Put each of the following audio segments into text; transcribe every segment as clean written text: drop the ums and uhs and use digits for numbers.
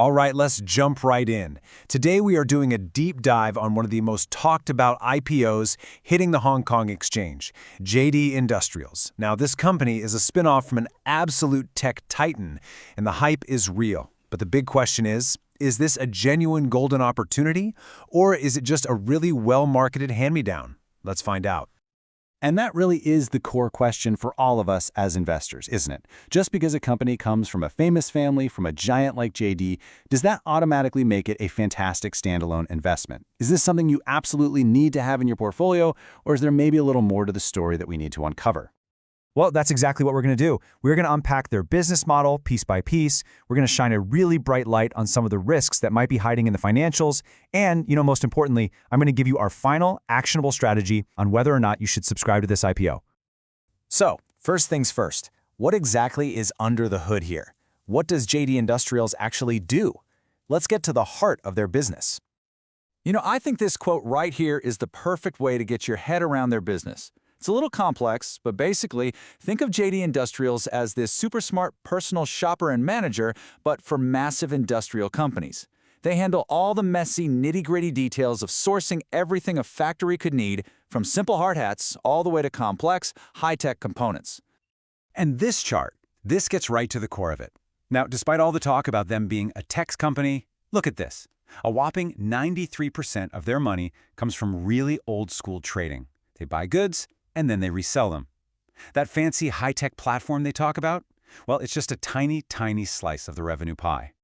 All right, let's jump right in. Today we are doing a deep dive on one of the most talked about IPOs hitting the Hong Kong exchange, JD Industrials. Now, this company is a spinoff from an absolute tech titan, and the hype is real. But the big question is this a genuine golden opportunity, or is it just a really well-marketed hand-me-down? Let's find out. And that really is the core question for all of us as investors, isn't it? Just because a company comes from a famous family, from a giant like JD, does that automatically make it a fantastic standalone investment? Is this something you absolutely need to have in your portfolio, or is there maybe a little more to the story that we need to uncover? Well, that's exactly what we're going to do. We're going to unpack their business model piece by piece. We're going to shine a really bright light on some of the risks that might be hiding in the financials. And, most importantly, I'm going to give you our final actionable strategy on whether or not you should subscribe to this IPO. So, first things first, what exactly is under the hood here? What does JD Industrials actually do? Let's get to the heart of their business. I think this quote right here is the perfect way to get your head around their business. It's a little complex, but basically, think of JD Industrials as this super smart personal shopper and manager, but for massive industrial companies. They handle all the messy, nitty-gritty details of sourcing everything a factory could need, from simple hard hats all the way to complex, high-tech components. And this chart, this gets right to the core of it. Now, despite all the talk about them being a tech company, look at this. A whopping 93% of their money comes from really old-school trading. They buy goods, and then they resell them. That fancy high-tech platform they talk about? Well, it's just a tiny, tiny slice of the revenue pie.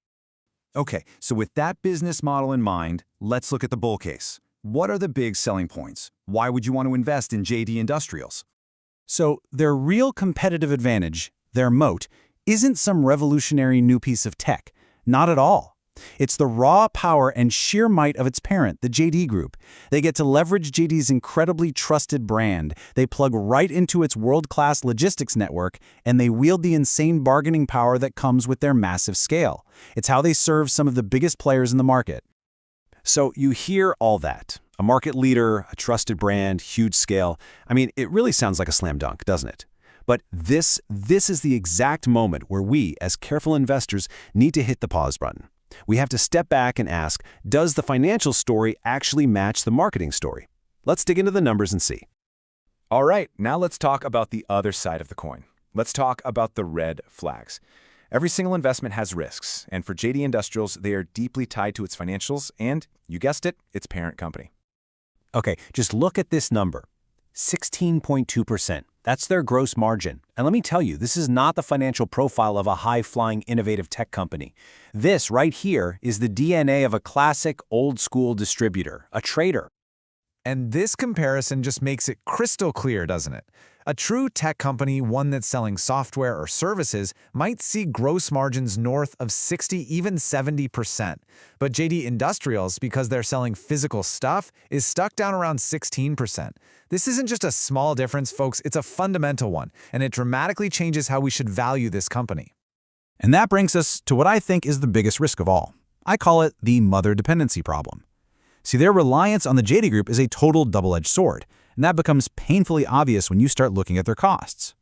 Okay, so with that business model in mind, let's look at the bull case. What are the big selling points? Why would you want to invest in JD Industrials? So their real competitive advantage, their moat, isn't some revolutionary new piece of tech. Not at all. It's the raw power and sheer might of its parent, the JD Group. They get to leverage JD's incredibly trusted brand. They plug right into its world-class logistics network, and they wield the insane bargaining power that comes with their massive scale. It's how they serve some of the biggest players in the market. So you hear all that. A market leader, a trusted brand, huge scale. I mean, it really sounds like a slam dunk, doesn't it? But this is the exact moment where we, as careful investors, need to hit the pause button. We have to step back and ask, does the financial story actually match the marketing story? Let's dig into the numbers and see. All right, now let's talk about the other side of the coin. Let's talk about the red flags. Every single investment has risks, and for JD Industrials, they are deeply tied to its financials and, you guessed it, its parent company. Okay, just look at this number, 16.2%. That's their gross margin. And let me tell you, this is not the financial profile of a high-flying, innovative tech company. This right here is the DNA of a classic, old-school distributor, a trader. And this comparison just makes it crystal clear, doesn't it? A true tech company, one that's selling software or services, might see gross margins north of 60, even 70%. But JD Industrials, because they're selling physical stuff, is stuck down around 16%. This isn't just a small difference, folks, it's a fundamental one, and it dramatically changes how we should value this company. And that brings us to what I think is the biggest risk of all. I call it the mother dependency problem. See, their reliance on the JD Group is a total double-edged sword, and that becomes painfully obvious when you start looking at their costs.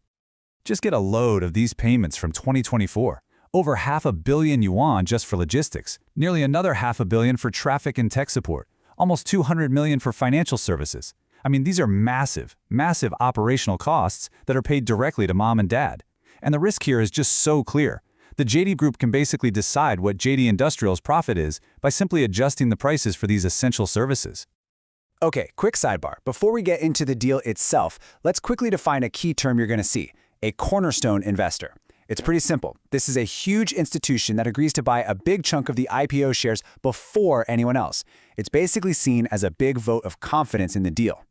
Just get a load of these payments from 2024. Over $500 million just for logistics, nearly another $500 million for traffic and tech support, almost $200 million for financial services. I mean, these are massive, massive operational costs that are paid directly to mom and dad. And the risk here is just so clear. The JD Group can basically decide what JD Industrials' profit is by simply adjusting the prices for these essential services. Okay, quick sidebar. Before we get into the deal itself, let's quickly define a key term you're going to see, a cornerstone investor. It's pretty simple. This is a huge institution that agrees to buy a big chunk of the IPO shares before anyone else. It's basically seen as a big vote of confidence in the deal.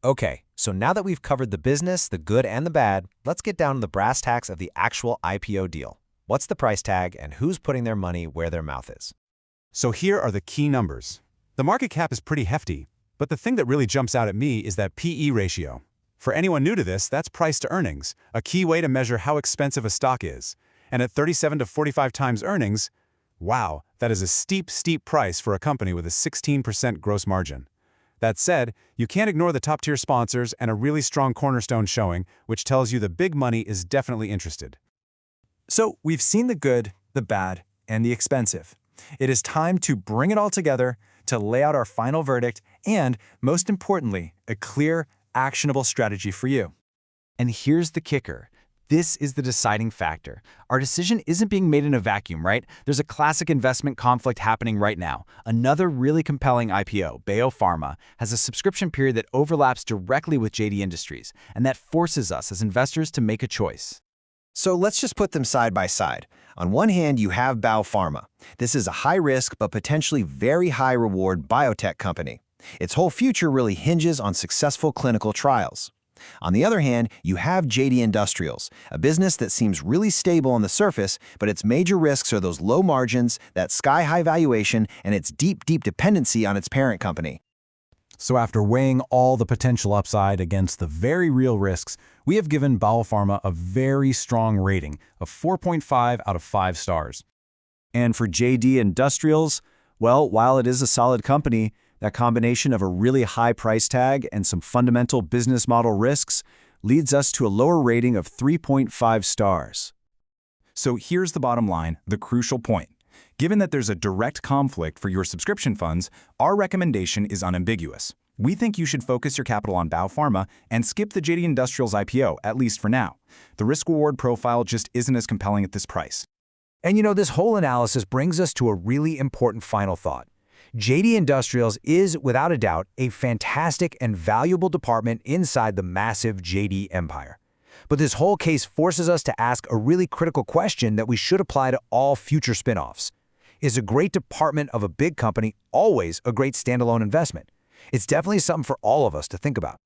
Okay, so now that we've covered the business, the good and the bad, let's get down to the brass tacks of the actual IPO deal. What's the price tag and who's putting their money where their mouth is? So here are the key numbers. The market cap is pretty hefty, but the thing that really jumps out at me is that PE ratio. For anyone new to this, that's price to earnings, a key way to measure how expensive a stock is. And at 37 to 45 times earnings, wow, that is a steep, steep price for a company with a 16% gross margin. That said, you can't ignore the top-tier sponsors and a really strong cornerstone showing, which tells you the big money is definitely interested. So we've seen the good, the bad, and the expensive. It is time to bring it all together, to lay out our final verdict, and, most importantly, a clear, actionable strategy for you. And here's the kicker. This is the deciding factor. Our decision isn't being made in a vacuum, right? There's a classic investment conflict happening right now. Another really compelling IPO, IPO Pharma, has a subscription period that overlaps directly with JD Industries, and that forces us as investors to make a choice. So let's just put them side by side. On one hand, you have IPO Pharma. This is a high-risk but potentially very high-reward biotech company. Its whole future really hinges on successful clinical trials. On the other hand, you have JD Industrials, a business that seems really stable on the surface, but its major risks are those low margins, that sky-high valuation, and its deep dependency on its parent company. So after weighing all the potential upside against the very real risks, we have given IPO Pharma a very strong rating of 4.5 out of 5 stars. And for JD Industrials, well, while it is a solid company, that combination of a really high price tag and some fundamental business model risks leads us to a lower rating of 3.5 stars. So here's the bottom line, the crucial point. Given that there's a direct conflict for your subscription funds, our recommendation is unambiguous. We think you should focus your capital on IPO Pharma and skip the JD Industrials IPO, at least for now. The risk-reward profile just isn't as compelling at this price. And this whole analysis brings us to a really important final thought. JD Industrials is, without a doubt, a fantastic and valuable department inside the massive JD empire. But this whole case forces us to ask a really critical question that we should apply to all future spin-offs. Is a great department of a big company always a great standalone investment? It's definitely something for all of us to think about.